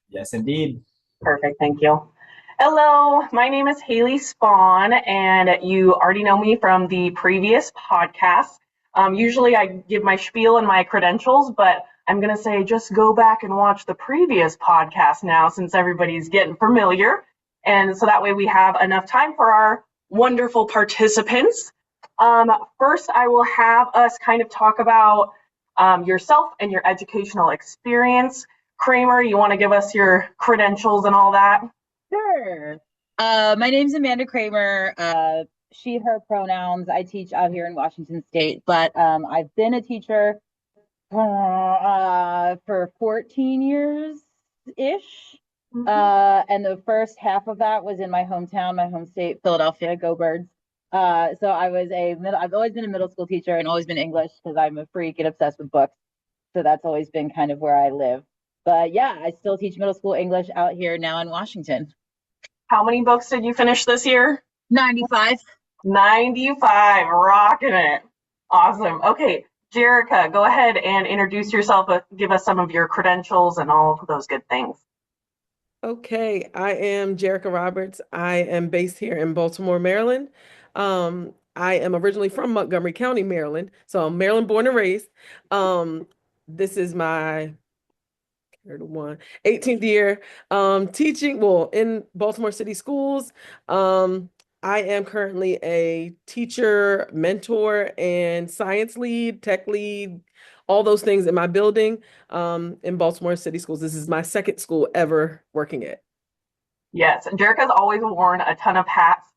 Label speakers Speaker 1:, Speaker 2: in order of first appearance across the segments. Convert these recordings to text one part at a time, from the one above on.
Speaker 1: Yes, indeed.
Speaker 2: Perfect, thank you. Hello, my name is Hayley Spohn, and you already know me from the previous podcast. Usually I give my spiel and my credentials, but I'm going to say just go back and watch the previous podcast now since everybody's getting familiar. And so that way we have enough time for our wonderful participants. First, I will have us kind of talk about yourself and your educational experience. Kramer, you want to give us your credentials and all that?
Speaker 3: Sure. My name's Amanda Kramer. She, her pronouns. I teach out here in Washington State, but I've been a teacher for 14 years ish. And the first half of that was in my hometown, my home state, Philadelphia. Go Birds. So I've always been a middle school teacher and always been English because I'm a freak and obsessed with books. So that's always been kind of where I live. But yeah, I still teach middle school English out here now in Washington.
Speaker 2: How many books did you finish this year?
Speaker 3: 95.
Speaker 2: 95, rocking it. Awesome. Okay, Jerica, go ahead and introduce yourself. Give us some of your credentials and all of those good things.
Speaker 4: Okay, I am Jerica Roberts. I am based here in Baltimore, Maryland. I am originally from Montgomery County, Maryland, so I'm Maryland born and raised. This is my 18th year teaching, well, in Baltimore City schools. I am currently a teacher, mentor, and science lead, tech lead, all those things in my building in Baltimore City schools. This is my second school ever working at.
Speaker 2: Yes, Jerica's always worn a ton of hats.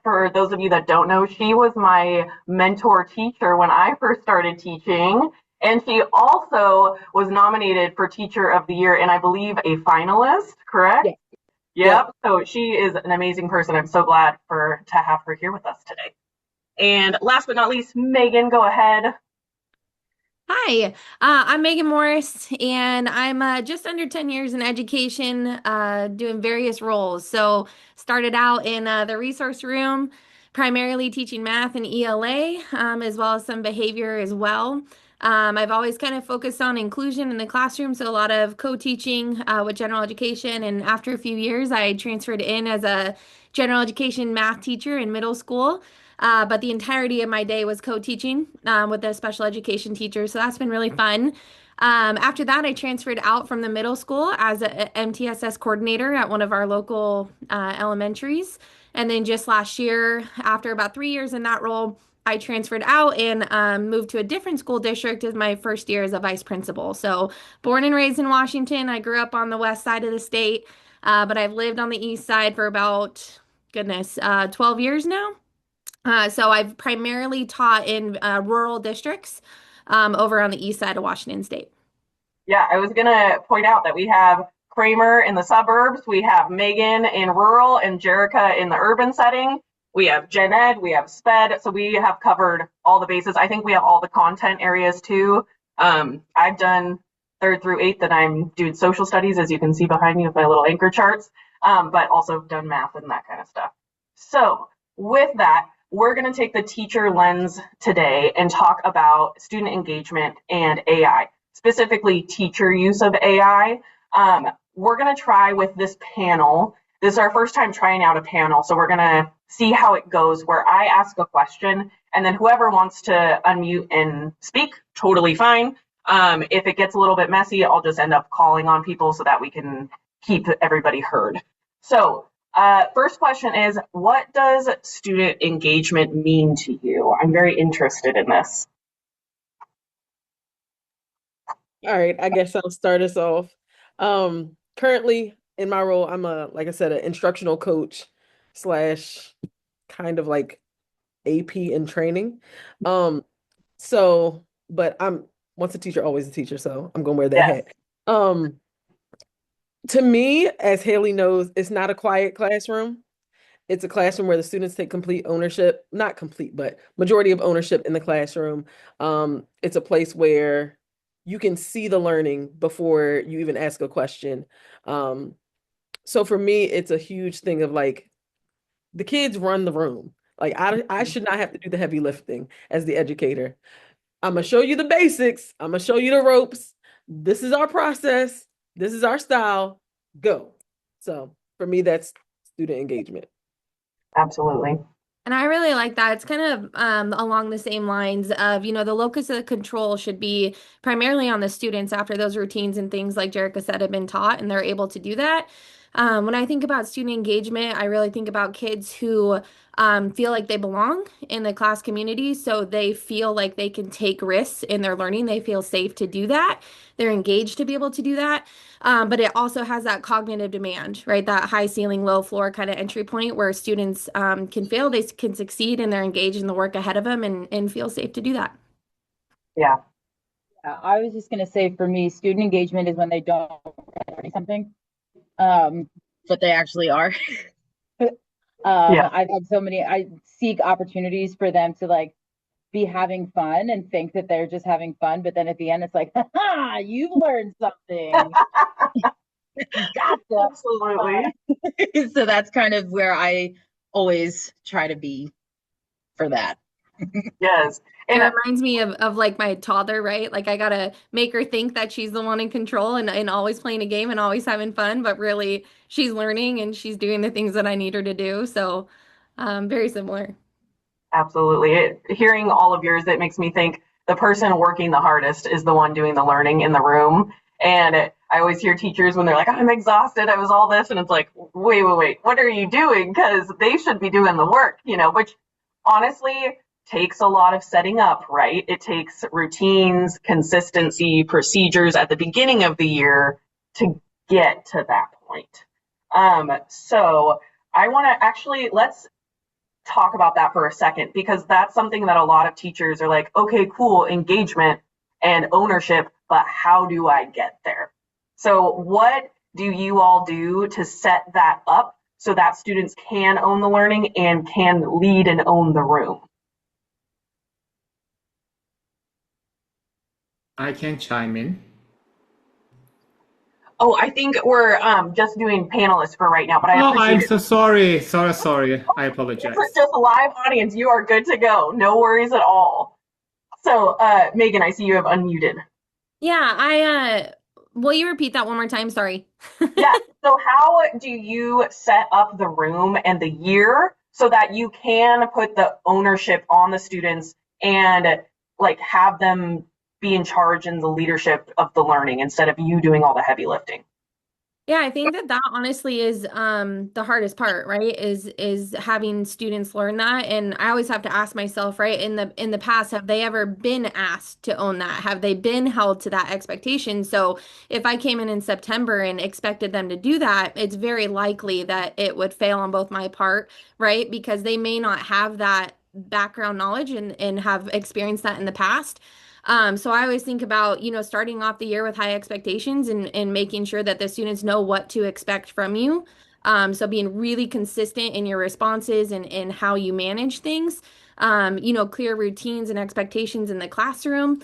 Speaker 2: For those of you that don't know, she was my mentor teacher when I first started teaching. And she also was nominated for Teacher of the Year and I believe a finalist, correct?
Speaker 3: Yeah.
Speaker 2: Yep. So she is an amazing person. I'm so glad to have her here with us today. And last but not least, Megan, go ahead.
Speaker 5: Hi, I'm Megan Morris, and I'm just under 10 years in education, doing various roles. So, started out in the resource room, primarily teaching math and ELA, as well as some behavior as well. I've always kind of focused on inclusion in the classroom, so a lot of co-teaching with general education. And after a few years, I transferred in as a general education math teacher in middle school. But the entirety of my day was co-teaching with a special education teacher. So that's been really fun. After that, I transferred out from the middle school as a MTSS coordinator at one of our local elementaries. And then just last year, after about 3 years in that role, I transferred out and moved to a different school district as my first year as a vice principal. So, born and raised in Washington, I grew up on the west side of the state, but I've lived on the east side for about, goodness, 12 years now. So I've primarily taught in rural districts over on the east side of Washington State.
Speaker 2: Yeah, I was going to point out that we have Kramer in the suburbs, we have Megan in rural, and Jerica in the urban setting. We have Gen Ed, we have SPED, so we have covered all the bases. I think we have all the content areas too. I've done third through eighth, and I'm doing social studies, as you can see behind me with my little anchor charts, but also done math and that kind of stuff. So with that, we're going to take the teacher lens today and talk about student engagement and AI, specifically teacher use of AI. We're going to try with this panel. This is our first time trying out a panel, so we're going to see how it goes where I ask a question and then whoever wants to unmute and speak, totally fine. If it gets a little bit messy, I'll just end up calling on people so that we can keep everybody heard. So first question is, what does student engagement mean to you? I'm very interested in this.
Speaker 4: All right, I guess I'll start us off. Currently in my role, I'm like I said, an instructional coach slash kind of like AP in training. But I'm once a teacher, always a teacher, so I'm gonna wear that
Speaker 2: Yes.
Speaker 4: hat. To me, as Haley knows, it's not a quiet classroom. It's a classroom where the students take complete ownership, not complete, but majority of ownership in the classroom. It's a place where you can see the learning before you even ask a question. So for me, it's a huge thing of like the kids run the room. Like I should not have to do the heavy lifting as the educator. I'm gonna show you the basics. I'm gonna show you the ropes. this is our process, this is our style, go. So for me, that's student engagement.
Speaker 2: Absolutely.
Speaker 5: And I really like that. It's kind of along the same lines of, the locus of control should be primarily on the students after those routines and things like Jerica said have been taught and they're able to do that. When I think about student engagement, I really think about kids who feel like they belong in the class community. So they feel like they can take risks in their learning. They feel safe to do that. They're engaged to be able to do that. But it also has that cognitive demand, right? That high ceiling, low floor kind of entry point where students can fail, they can succeed, and they're engaged in the work ahead of them and feel safe to do that.
Speaker 2: Yeah.
Speaker 3: I was just gonna say for me, student engagement is when they don't learn something, but they actually are.
Speaker 2: Yeah.
Speaker 3: I've had so many, I seek opportunities for them to like be having fun and think that they're just having fun, but then at the end it's like, ha, you've learned something. Gotcha.
Speaker 2: Absolutely.
Speaker 3: So that's kind of where I always try to be for that.
Speaker 2: Yes.
Speaker 5: It
Speaker 2: And
Speaker 5: reminds me of like my toddler, right? Like I gotta make her think that she's the one in control and always playing a game and always having fun, but really she's learning and she's doing the things that I need her to do. So very similar.
Speaker 2: absolutely. Hearing all of yours, it makes me think the person working the hardest is the one doing the learning in the room. And I always hear teachers when they're like, I'm exhausted, I was all this. And it's like, wait, what are you doing? Because they should be doing the work, which honestly takes a lot of setting up, right? It takes routines, consistency, procedures at the beginning of the year to get to that point. So I want to actually, let's talk about that for a second, because that's something that a lot of teachers are like, okay, cool, engagement and ownership, but how do I get there? So what do you all do to set that up so that students can own the learning and can lead and own the room?
Speaker 6: I can chime in.
Speaker 2: Oh, I think we're just doing panelists for right now, but I
Speaker 6: Oh,
Speaker 2: appreciate
Speaker 6: I'm
Speaker 2: it.
Speaker 6: so sorry. Sorry. I apologize.
Speaker 2: This is just a live audience. You are good to go. No worries at all. So, Megan, I see you have unmuted.
Speaker 5: Yeah, will you repeat that one more time? Sorry.
Speaker 2: Yeah. So how do you set up the room and the year so that you can put the ownership on the students and like have them be in charge in the leadership of the learning instead of you doing all the heavy lifting?
Speaker 5: Yeah, I think that honestly is the hardest part, right? Is having students learn that. And I always have to ask myself, right, in the past, have they ever been asked to own that? Have they been held to that expectation? So if I came in September and expected them to do that, it's very likely that it would fail on both my part, right? Because they may not have that background knowledge and have experienced that in the past. So I always think about, starting off the year with high expectations and making sure that the students know what to expect from you. So being really consistent in your responses and how you manage things. Clear routines and expectations in the classroom.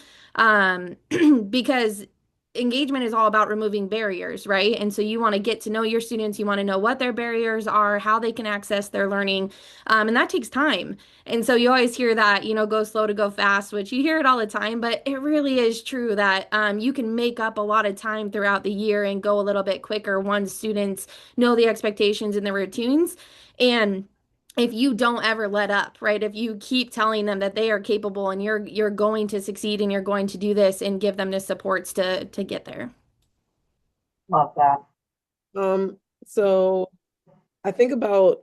Speaker 5: Because engagement is all about removing barriers, right? And so you want to get to know your students, you want to know what their barriers are, how they can access their learning, and that takes time. And so you always hear that, go slow to go fast, which you hear it all the time, but it really is true that you can make up a lot of time throughout the year and go a little bit quicker once students know the expectations and the routines. And if you don't ever let up, right? If you keep telling them that they are capable and you're going to succeed and you're going to do this and give them the supports to get there.
Speaker 2: Love that.
Speaker 4: So I think about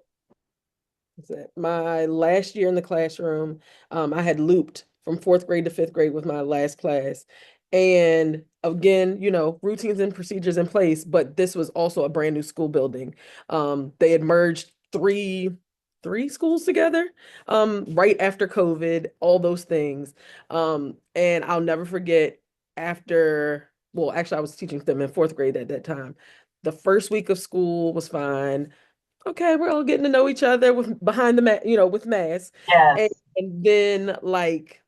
Speaker 4: my last year in the classroom. I had looped from fourth grade to fifth grade with my last class. And again, routines and procedures in place, but this was also a brand new school building. They had merged three schools together right after COVID, all those things. And I'll never forget actually I was teaching them in fourth grade at that time. The first week of school was fine. Okay, we're all getting to know each other with behind with masks. And,
Speaker 2: Yes.
Speaker 4: and then like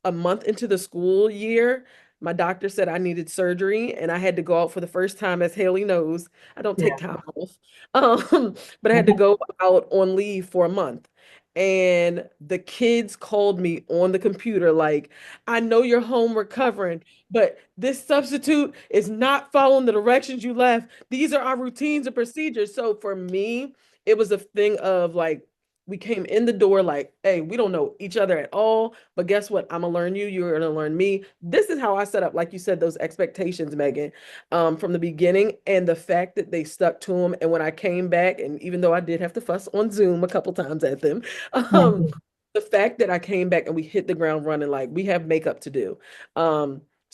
Speaker 4: a month into the school year, my doctor said I needed surgery and I had to go out for the first time. As Hayley knows, I don't take
Speaker 2: Yeah.
Speaker 4: time off. But I had to go out on leave for a month. And the kids called me on the computer like, I know you're home recovering, but this substitute is not following the directions you left. These are our routines and procedures. So for me, it was a thing of like, we came in the door like, hey, we don't know each other at all, but guess what? I'm gonna learn you, you're gonna learn me. This is how I set up, like you said, those expectations, Megan, from the beginning, and the fact that they stuck to them. And when I came back, and even though I did have to fuss on Zoom a couple times at them, um, the fact that I came back and we hit the ground running, like we have makeup to do.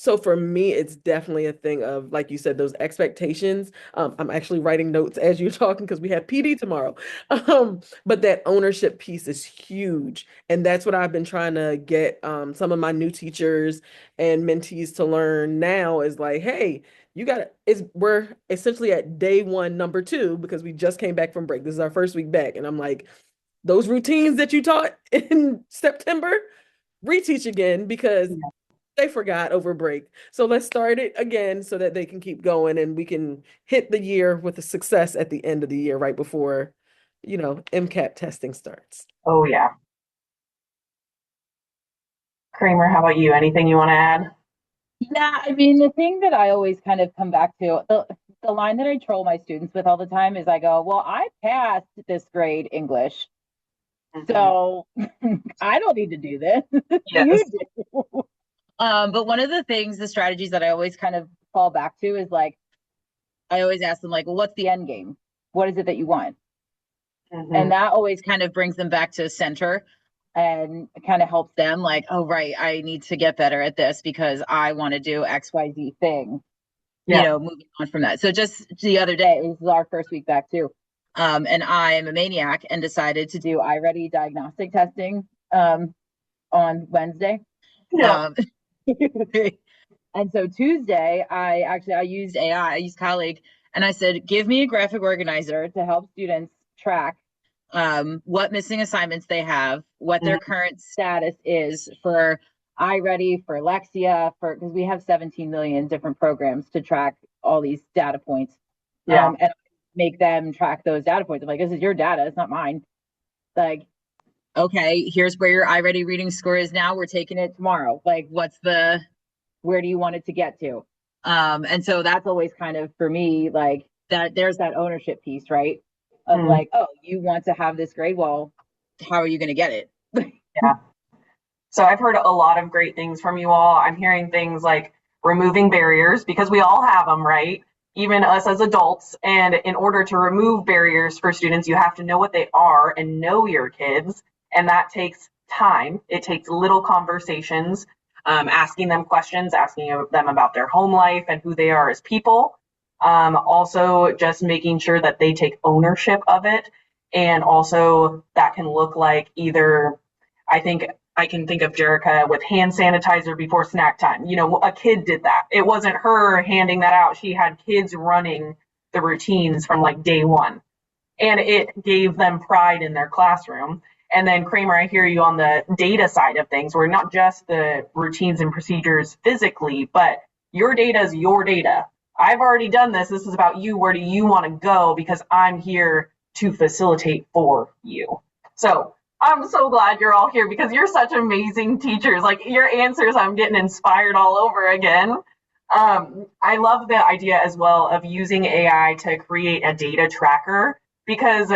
Speaker 4: So for me, it's definitely a thing of, like you said, those expectations. I'm actually writing notes as you're talking because we have PD tomorrow. But that ownership piece is huge. And that's what I've been trying to get some of my new teachers and mentees to learn now is like, hey, you got to, we're essentially at day one, number two, because we just came back from break. This is our first week back. And I'm like, those routines that you taught in September, reteach again because they forgot over break. So let's start it again so that they can keep going and we can hit the year with a success at the end of the year, right before, MCAT testing starts.
Speaker 2: Oh, yeah. Kramer, how about you? Anything you want to add?
Speaker 3: Yeah, I mean, the thing that I always kind of come back to, the line that I troll my students with all the time is I go, well, I passed this grade English, so I don't need to do this.
Speaker 2: Yes.
Speaker 3: You do. But one of the things, the strategies that I always kind of fall back to is like, I always ask them like, well, what's the end game? What is it that you want? And that always kind of brings them back to center and kind of helps them like, oh, right, I need to get better at this because I want to do XYZ thing, moving on from that. So just the other day, this is our first week back too. And I'm a maniac and decided to do iReady diagnostic testing on Wednesday.
Speaker 2: Yeah.
Speaker 3: And so Tuesday, I used AI, I used Colleague, and I said, give me a graphic organizer to help students track what missing assignments they have, what their current status is for iReady, for Lexia, because we have 17 million different programs to track all these data points. And make them track those data points. I'm like, this is your data, it's not mine. Like, okay, here's where your iReady reading score is now. We're taking it tomorrow. Like, where do you want it to get to? And so that's always kind of, for me, like that there's that ownership piece, right? Of like, oh, you want to have this grade. Well, how are you going to get it?
Speaker 2: Yeah. So I've heard a lot of great things from you all. I'm hearing things like removing barriers because we all have them, right? Even us as adults. And in order to remove barriers for students, you have to know what they are and know your kids. And that takes time. It takes little conversations, asking them questions, asking them about their home life and who they are as people. Also just making sure that they take ownership of it. And also that can look like either, I can think of Jerica with hand sanitizer before snack time. A kid did that. It wasn't her handing that out. She had kids running the routines from like day one. And it gave them pride in their classroom. And then Kramer, I hear you on the data side of things, where not just the routines and procedures physically, but your data is your data. I've already done this. This is about you. Where do you want to go? Because I'm here to facilitate for you. So I'm so glad you're all here because you're such amazing teachers. Like your answers, I'm getting inspired all over again. I love the idea as well of using AI to create a data tracker because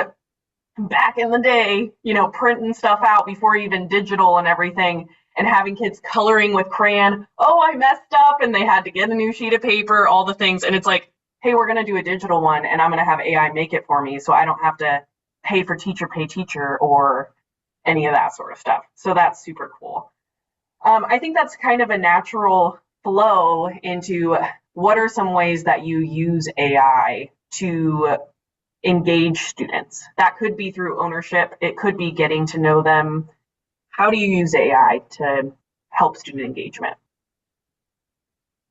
Speaker 2: back in the day, printing stuff out before even digital and everything and having kids coloring with crayon. Oh, I messed up and they had to get a new sheet of paper, all the things. And it's like, hey, we're going to do a digital one and I'm going to have AI make it for me. So I don't have to pay for teacher, pay teacher or any of that sort of stuff. So that's super cool. I think that's kind of a natural flow into what are some ways that you use AI to engage students. That could be through ownership. It could be getting to know them. How do you use AI to help student engagement?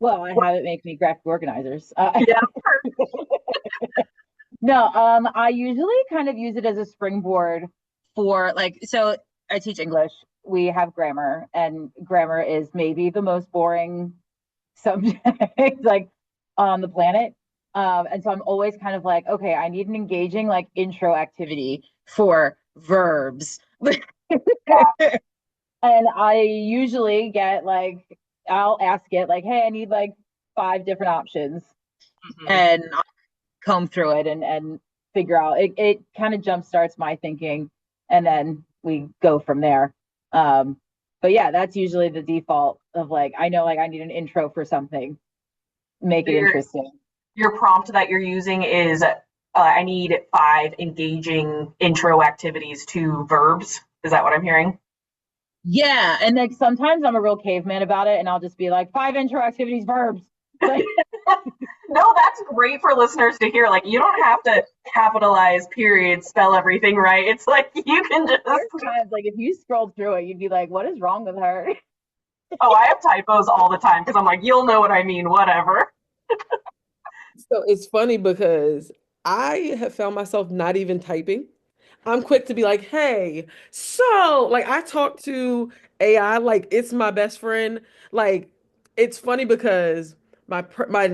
Speaker 3: Well, I have it make me graphic organizers.
Speaker 2: Yeah.
Speaker 3: No, I usually kind of use it as a springboard for so I teach English. We have grammar, and grammar is maybe the most boring subject on the planet. And so I'm always kind of like, okay, I need an engaging intro activity for verbs And I usually get like, I'll ask it like, hey, I need like 5 different options, and I'll comb through it and figure out it. It kind of jump starts my thinking, and then we go from there. But yeah, that's usually the default of like, I know like I need an intro for something, make
Speaker 2: So
Speaker 3: it interesting.
Speaker 2: your prompt that you're using is I need 5 engaging intro activities to verbs. Is that what I'm hearing?
Speaker 3: Yeah, and like sometimes I'm a real caveman about it, and I'll just be like 5 intro activities, verbs. Like,
Speaker 2: No, that's great for listeners to hear. Like, you don't have to capitalize, period, spell everything right. It's like you can just.
Speaker 3: times, like if you scrolled through it, you'd be like, what is wrong with her?
Speaker 2: Oh, I have typos all the time because I'm like, you'll know what I mean, whatever.
Speaker 4: So it's funny because I have found myself not even typing. I'm quick to be like, hey, so like I talk to AI like it's my best friend. Like it's funny because my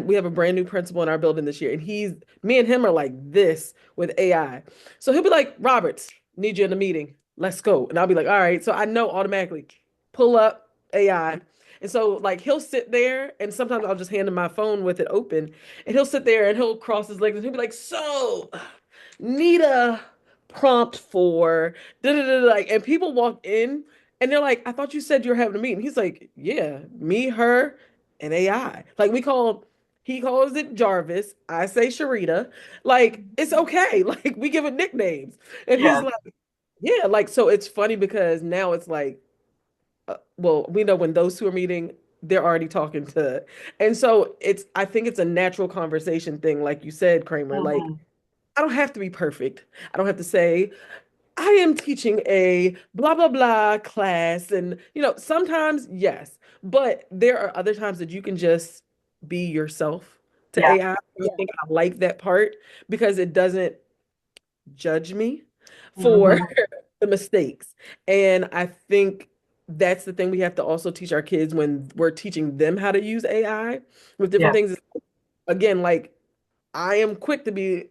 Speaker 4: we have a brand new principal in our building this year, and he's me and him are like this with AI. So he'll be like, Roberts, need you in a meeting. Let's go. And I'll be like, all right. So I know automatically pull up AI. And so like he'll sit there and sometimes I'll just hand him my phone with it open and he'll sit there and he'll cross his legs and he'll be like, so need a prompt for da, da, da, da, like and people walk in and they're like, I thought you said you were having a meeting. He's like, yeah, me, her, and AI. Like he calls it Jarvis. I say Sharita. Like it's okay. Like we give it nicknames. And he's
Speaker 2: Yeah.
Speaker 4: like, yeah, like so it's funny because now it's like well, we know when those two are meeting, they're already talking to, and so I think it's a natural conversation thing, like you said, Kramer. Like,
Speaker 2: Mhm.
Speaker 4: I don't have to be perfect. I don't have to say, I am teaching a blah, blah, blah class. And, sometimes, yes, but there are other times that you can just be yourself to
Speaker 2: Yeah.
Speaker 4: AI. I think I like that part because it doesn't judge me for
Speaker 2: Hmm.
Speaker 4: the mistakes. And I think that's the thing we have to also teach our kids when we're teaching them how to use AI with different
Speaker 2: Yeah.
Speaker 4: things. Again, like I am quick to be,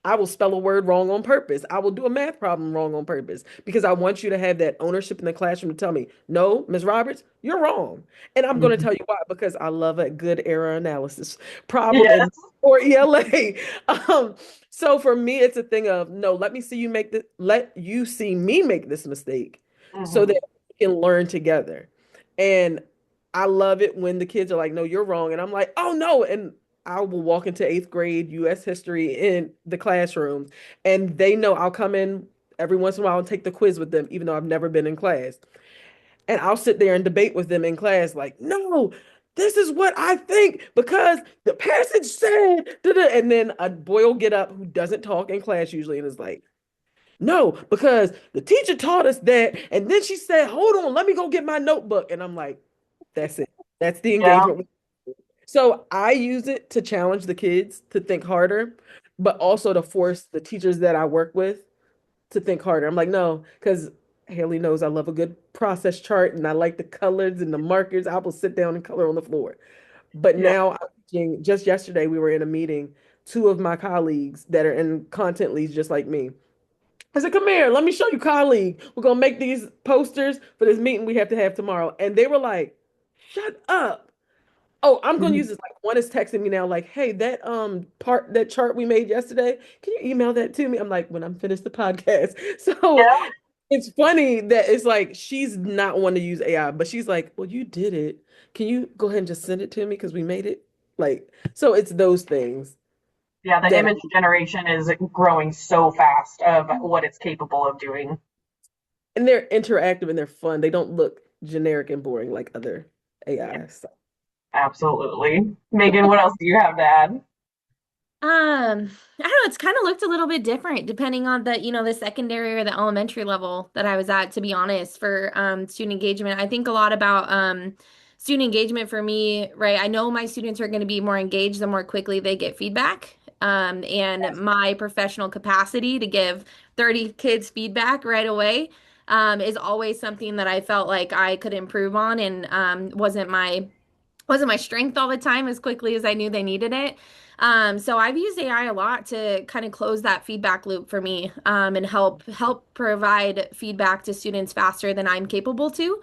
Speaker 4: I will spell a word wrong on purpose. I will do a math problem wrong on purpose because I want you to have that ownership in the classroom to tell me, no, Ms. Roberts, you're wrong. And I'm going to
Speaker 2: Hmm.
Speaker 4: tell you why, because I love a good error analysis problem
Speaker 2: Yes.
Speaker 4: and or ELA. Um, so for me, it's a thing of no, let you see me make this mistake so
Speaker 2: Hmm.
Speaker 4: that we can learn together. And I love it when the kids are like, no, you're wrong. And I'm like, oh no. And I will walk into eighth grade US history in the classroom, and they know I'll come in every once in a while and take the quiz with them, even though I've never been in class. And I'll sit there and debate with them in class, like, no, this is what I think because the passage said, da, da. And then a boy will get up who doesn't talk in class usually and is like, no, because the teacher taught us that. And then she said, hold on, let me go get my notebook. And I'm like, that's it. That's the
Speaker 2: Yeah.
Speaker 4: engagement. So I use it to challenge the kids to think harder, but also to force the teachers that I work with to think harder. I'm like, no, because Haley knows I love a good process chart and I like the colors and the markers. I will sit down and color on the floor. But
Speaker 2: Yeah.
Speaker 4: now I'm teaching, just yesterday we were in a meeting, two of my colleagues that are in content leads just like me. I said, come here, let me show you, colleague. We're gonna make these posters for this meeting we have to have tomorrow. And they were like, shut up. Oh, I'm gonna use
Speaker 2: Mhm.
Speaker 4: this. Like one is texting me now, like, hey, that chart we made yesterday, can you email that to me? I'm like, when I'm finished the podcast. So
Speaker 2: Yeah.
Speaker 4: it's funny that it's like she's not one to use AI, but she's like, well, you did it. Can you go ahead and just send it to me because we made it? Like, so it's those things
Speaker 2: Yeah. The
Speaker 4: that
Speaker 2: image generation is growing so fast of what it's capable of doing.
Speaker 4: and they're interactive and they're fun. They don't look generic and boring like other AIs.
Speaker 2: Absolutely. Megan, what else do you have to add?
Speaker 5: I don't know, it's kind of looked a little bit different depending on the secondary or the elementary level that I was at, to be honest, for student engagement. I think a lot about student engagement for me, right? I know my students are going to be more engaged the more quickly they get feedback. And my professional capacity to give 30 kids feedback right away is always something that I felt like I could improve on and wasn't my wasn't my strength all the time as quickly as I knew they needed it. So I've used AI a lot to kind of close that feedback loop for me, and help provide feedback to students faster than I'm capable to.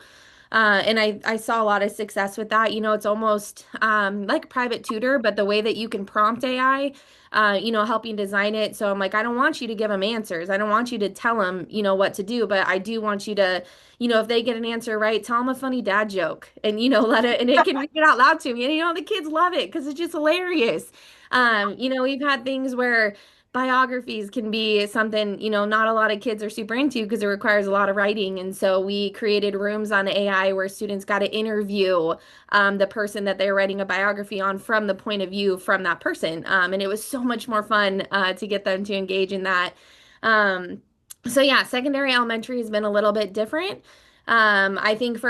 Speaker 5: And I saw a lot of success with that. It's almost like a private tutor, but the way that you can prompt AI, helping design it. So I'm like, I don't want you to give them answers. I don't want you to tell them, what to do, but I do want you to, if they get an answer right, tell them a funny dad joke and, let it, and it can read it out loud to me. And, the kids love it because it's just hilarious. We've had things where biographies can be something, not a lot of kids are super into because it requires a lot of writing. And so we created rooms on AI where students got to interview the person that they're writing a biography on from the point of view from that person. And it was so much more fun to get them to engage in that. So yeah, secondary elementary has been a little bit different. I think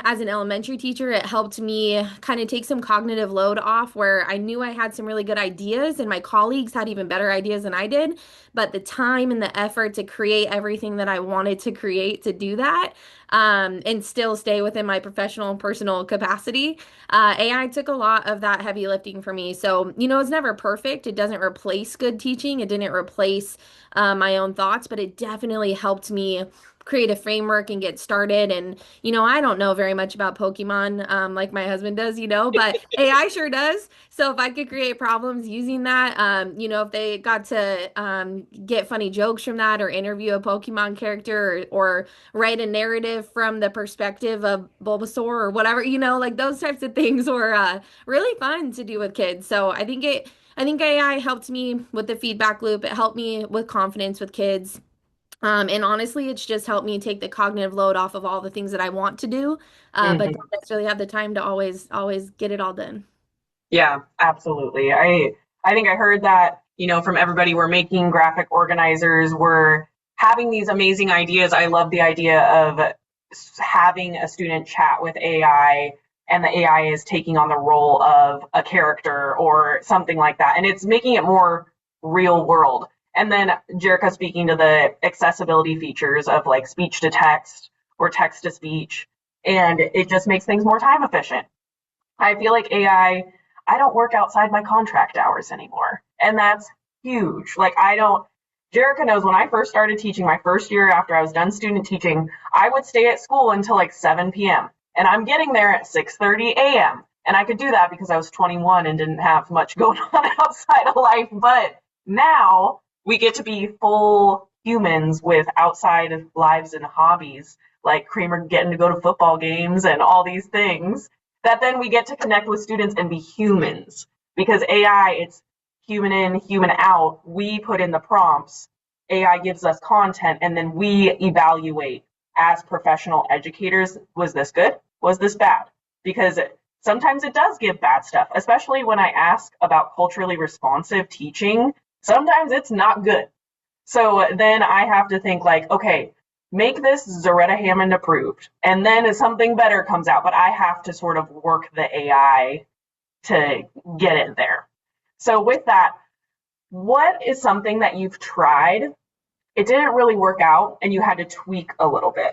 Speaker 5: as an elementary teacher, it helped me kind of take some cognitive load off where I knew I had some really good ideas and my colleagues had even better ideas than I did. But the time and the effort to create everything that I wanted to create to do that, and still stay within my professional and personal capacity, AI took a lot of that heavy lifting for me. So, it's never perfect. It doesn't replace good teaching. It didn't replace my own thoughts, but it definitely helped me create a framework and get started. And, I don't know very much about Pokemon, like my husband does, but AI sure does. So if I could create problems using that, if they got to get funny jokes from that or interview a Pokemon character or write a narrative from the perspective of Bulbasaur or whatever, like those types of things were really fun to do with kids. So I think AI helped me with the feedback loop. It helped me with confidence with kids. And honestly, it's just helped me take the cognitive load off of all the things that I want to do, but
Speaker 2: Mhm.
Speaker 5: don't necessarily have the time to always get it all done.
Speaker 2: Yeah, absolutely. I think I heard that, from everybody. We're making graphic organizers, we're having these amazing ideas. I love the idea of having a student chat with AI and the AI is taking on the role of a character or something like that. And it's making it more real world. And then Jerica speaking to the accessibility features of like speech to text or text to speech. And it just makes things more time efficient. I feel like I don't work outside my contract hours anymore. And that's huge. Like Jerica knows when I first started teaching my first year after I was done student teaching, I would stay at school until like 7 p.m. and I'm getting there at 6:30 a.m. And I could do that because I was 21 and didn't have much going on outside of life. But now we get to be full humans with outside lives and hobbies, like Kramer getting to go to football games and all these things that then we get to connect with students and be humans. Because AI, it's human in, human out. We put in the prompts, AI gives us content, and then we evaluate as professional educators, was this good? Was this bad? Because sometimes it does give bad stuff, especially when I ask about culturally responsive teaching. Sometimes it's not good. So then I have to think like, okay, make this Zaretta Hammond approved. And then something better comes out, but I have to sort of work the AI to get it there. So with that, what is something that you've tried, it didn't really work out, and you had to tweak a little bit?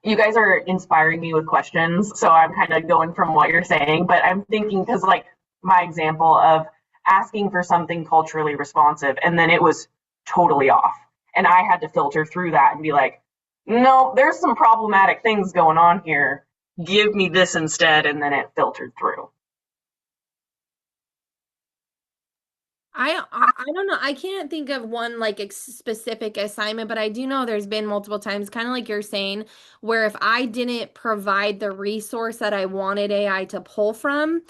Speaker 2: You guys are inspiring me with questions, so I'm kind of going from what you're saying, but I'm thinking because like my example of asking for something culturally responsive, and then it was totally off. And I had to filter through that and be like, no, there's some problematic things going on here. Give me this instead. And then it filtered through.
Speaker 5: I don't know. I can't think of one like specific assignment, but I do know there's been multiple times, kind of like you're saying, where if I didn't provide the resource that I wanted AI to pull from,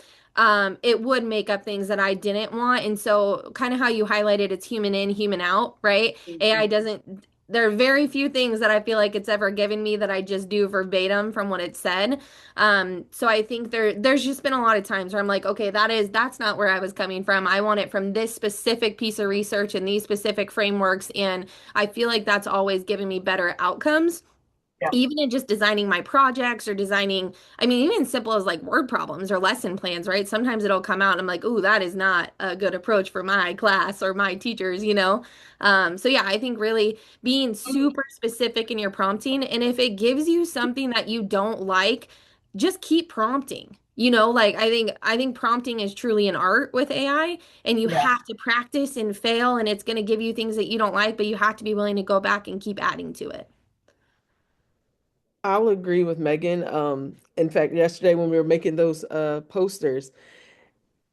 Speaker 5: it would make up things that I didn't want. And so, kind of how you highlighted, it's human in, human out, right? AI doesn't. There are very few things that I feel like it's ever given me that I just do verbatim from what it said. So I think there's just been a lot of times where I'm like, okay, that's not where I was coming from. I want it from this specific piece of research and these specific frameworks, and I feel like that's always given me better outcomes.
Speaker 2: Yeah.
Speaker 5: Even in just designing my projects or designing, I mean, even simple as like word problems or lesson plans, right? Sometimes it'll come out and I'm like, ooh, that is not a good approach for my class or my teachers. So yeah, I think really being super specific in your prompting, and if it gives you something that you don't like, just keep prompting. Like I think prompting is truly an art with AI, and you
Speaker 3: Yeah.
Speaker 5: have to practice and fail, and it's going to give you things that you don't like, but you have to be willing to go back and keep adding to it.
Speaker 4: I'll agree with Megan. In fact, yesterday when we were making those posters,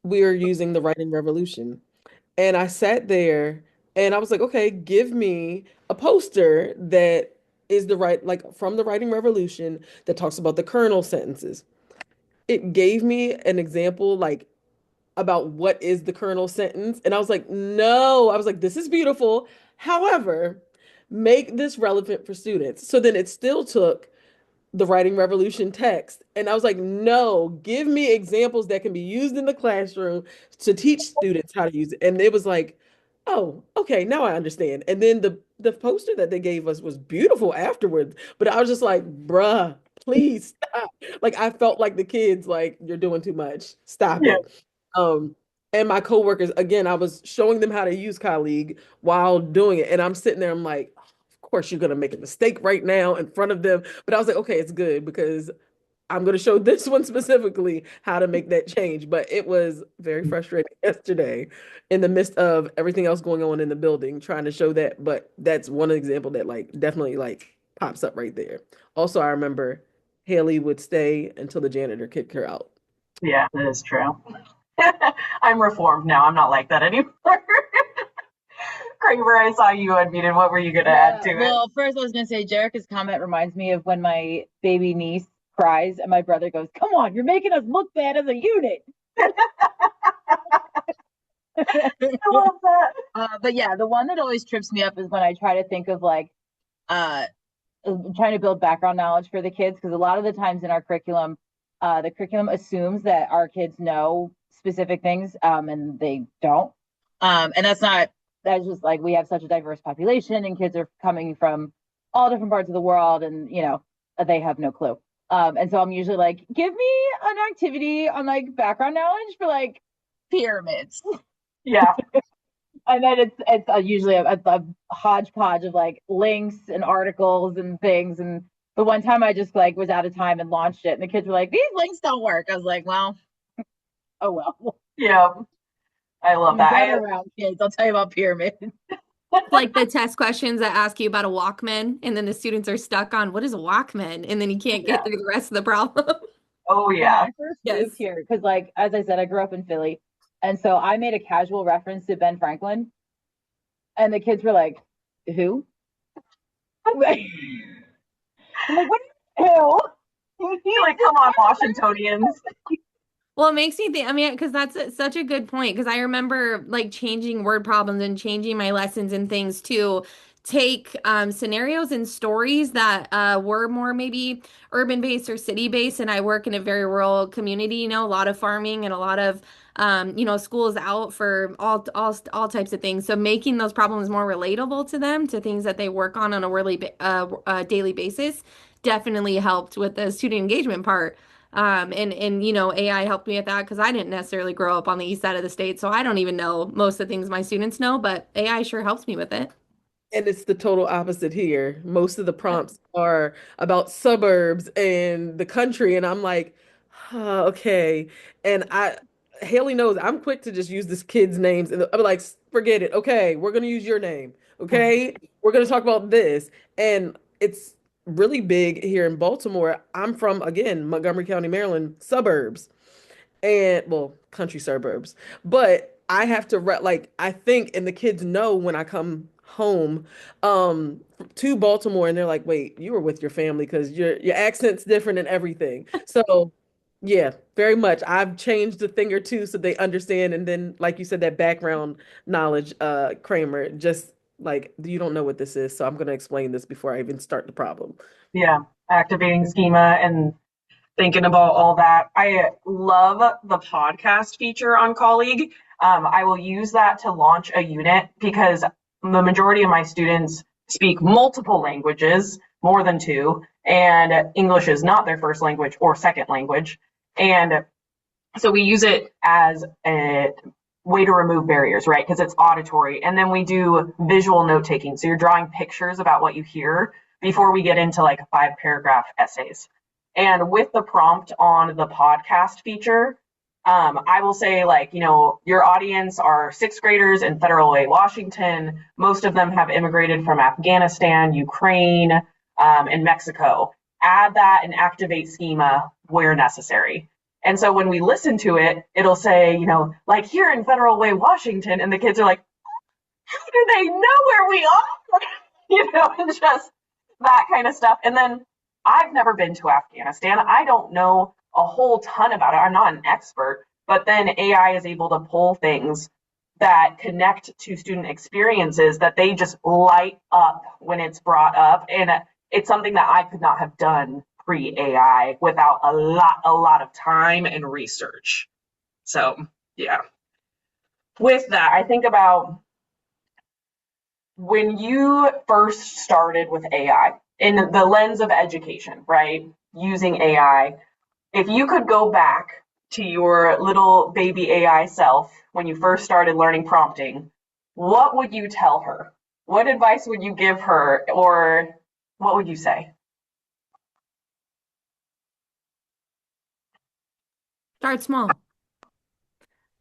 Speaker 4: we were using the writing revolution. And I sat there and I was like, okay, give me a poster that is the right, like from the writing revolution that talks about the kernel sentences. It gave me an example, like about what is the kernel sentence. And I was like, no, I was like, this is beautiful. However, make this relevant for students. So then it still took the writing revolution text. And I was like, no, give me examples that can be used in the classroom to teach students how to use it. And it was like, oh, okay, now I understand. And then the poster that they gave us was beautiful afterwards. But I was just like, bruh, please stop. Like I felt like the kids, like, you're doing too much. Stop
Speaker 2: Yeah.
Speaker 4: it. Um, and my coworkers, again, I was showing them how to use Colleague while doing it. And I'm sitting there, I'm like, of course you're gonna make a mistake right now in front of them. But I was like, okay, it's good because I'm gonna show this one specifically how to make that change. But it was very frustrating yesterday in the midst of everything else going on in the building, trying to show that. But that's one example that like definitely like pops up right there. Also, I remember Haley would stay until the janitor kicked her out.
Speaker 2: Yeah, that is true. I'm reformed now. I'm not like that anymore. Kramer, I saw you unmuted. What were you going to add to it?
Speaker 3: Well, first I was gonna say Jerica's comment reminds me of when my baby niece cries and my brother goes, "Come on, you're making us look bad as a unit."
Speaker 2: I love that.
Speaker 3: But yeah, the one that always trips me up is when I try to think of like uh trying to build background knowledge for the kids, because a lot of the times in our curriculum, the curriculum assumes that our kids know specific things, and they don't. And that's just like, we have such a diverse population and kids are coming from all different parts of the world, and they have no clue. And so I'm usually like, give me an activity on like background knowledge for like pyramids.
Speaker 2: Yeah.
Speaker 3: And then it's usually a hodgepodge of like links and articles and things. And the one time I just like was out of time and launched it, and the kids were like, "These links don't work." I was like, "Well, oh well."
Speaker 2: Yeah. I love that.
Speaker 3: Get around, kids. I'll tell you about pyramids.
Speaker 5: Like the test questions that ask you about a Walkman, and then the students are stuck on what is a Walkman, and then you can't get through the rest of the problem.
Speaker 2: Oh,
Speaker 3: When
Speaker 2: yeah.
Speaker 3: I first moved here, because like as I said, I grew up in Philly, and so I made a casual reference to Ben Franklin, and the kids were like, "Who?" I'm like, "What? Who?"
Speaker 2: You're like, come on, Washingtonians.
Speaker 5: Well, it makes me think, I mean, because such a good point. Because I remember like changing word problems and changing my lessons and things to take scenarios and stories that were more maybe urban based or city based. And I work in a very rural community, a lot of farming and a lot of schools out for all types of things. So making those problems more relatable to them, to things that they work on a really daily basis, definitely helped with the student engagement part. And AI helped me with that because I didn't necessarily grow up on the east side of the state, so I don't even know most of the things my students know, but AI sure helps me with it.
Speaker 4: And it's the total opposite here. Most of the prompts are about suburbs and the country, and I'm like, okay. And Haley knows I'm quick to just use this kid's names, and I'm like, forget it. Okay, we're gonna use your name. Okay, we're gonna talk about this, and it's really big here in Baltimore. I'm from, again, Montgomery County, Maryland, suburbs and well, country suburbs. But I have to like I think, and the kids know when I come home to Baltimore, and they're like, "Wait, you were with your family because your accent's different and everything." So yeah, very much. I've changed a thing or two so they understand, and then like you said, that background knowledge, Kramer, just like you don't know what this is, so I'm gonna explain this before I even start the problem.
Speaker 2: Yeah. Activating schema and thinking about all that. I love the podcast feature on Colleague. I will use that to launch a unit because the majority of my students speak multiple languages, more than two, and English is not their first language or second language. And so we use it as a way to remove barriers, right? Because it's auditory. And then we do visual note taking. So you're drawing pictures about what you hear before we get into like 5-paragraph essays. And with the prompt on the podcast feature, I will say, like, your audience are sixth graders in Federal Way, Washington. Most of them have immigrated from Afghanistan, Ukraine, and Mexico. Add that and activate schema where necessary. And so when we listen to it, it'll say, like here in Federal Way, Washington, and the kids are like, how do they know where we are? And just that kind of stuff. And then I've never been to Afghanistan. I don't know a whole ton about it. I'm not an expert, but then AI is able to pull things that connect to student experiences that they just light up when it's brought up. And it's something that I could not have done pre-AI without a lot of time and research. So, yeah. With that, I think about when you first started with AI in the lens of education, right? Using AI, if you could go back to your little baby AI self when you first started learning prompting, what would you tell her? What advice would you give her, or what would you say?
Speaker 5: Start small.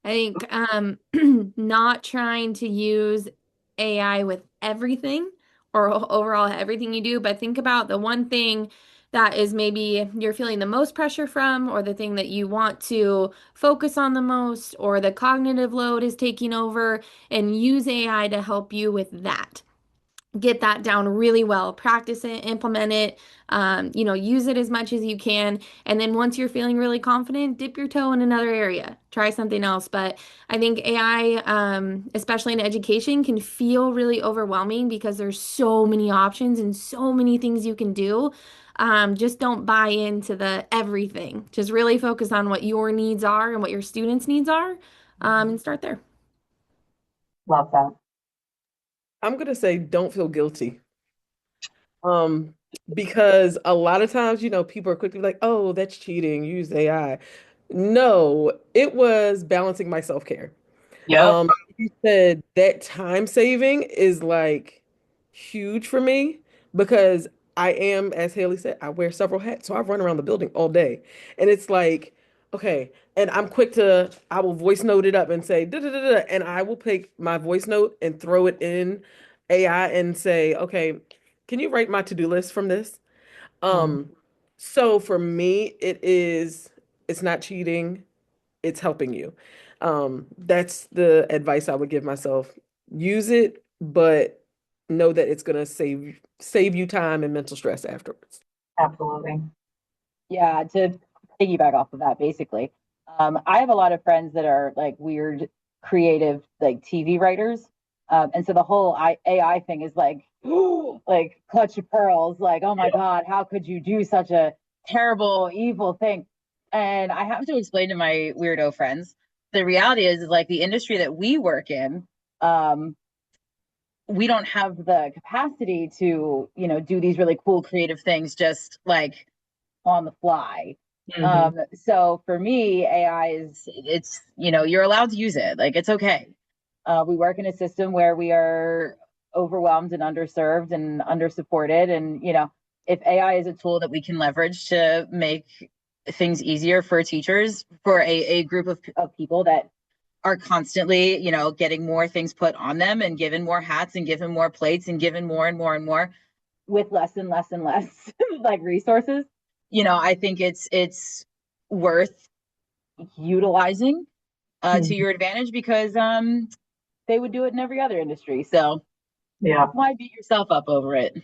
Speaker 5: I think not trying to use AI with everything or overall everything you do, but think about the one thing that is maybe you're feeling the most pressure from, or the thing that you want to focus on the most, or the cognitive load is taking over, and use AI to help you with that. Get that down really well, practice it, implement it, use it as much as you can. And then once you're feeling really confident, dip your toe in another area, try something else. But I think AI, especially in education, can feel really overwhelming because there's so many options and so many things you can do. Just don't buy into the everything. Just really focus on what your needs are and what your students' needs are, and start there.
Speaker 2: Love that.
Speaker 4: I'm gonna say don't feel guilty. Because a lot of times, people are quickly like, oh, that's cheating, use AI. No, it was balancing my self-care.
Speaker 2: Yep.
Speaker 4: You said that time saving is like huge for me because I am, as Haley said, I wear several hats. So I run around the building all day. And it's like, okay, and I will voice note it up and say, da da da da, and I will pick my voice note and throw it in AI and say, okay, can you write my to-do list from this? Um, so for me, it's not cheating, it's helping you. That's the advice I would give myself. Use it, but know that it's gonna save you time and mental stress afterwards.
Speaker 2: Absolutely.
Speaker 3: Yeah, to piggyback off of that, basically, I have a lot of friends that are like weird, creative, like TV writers, and so the whole AI thing is like, like clutch your pearls, like, oh my God, how could you do such a terrible, evil thing? And I have to explain to my weirdo friends, the reality is like the industry that we work in, we don't have the capacity to, do these really cool, creative things just like on the fly. So for me, AI you're allowed to use it. Like, it's okay. We work in a system where we are overwhelmed and underserved and undersupported. And, if AI is a tool that we can leverage to make things easier for teachers, for a group of people that are constantly, getting more things put on them and given more hats and given more plates and given more and more and more with less and less and less like resources, I think it's worth utilizing to your advantage because they would do it in every other industry. So
Speaker 2: Yeah.
Speaker 3: why beat yourself up over it?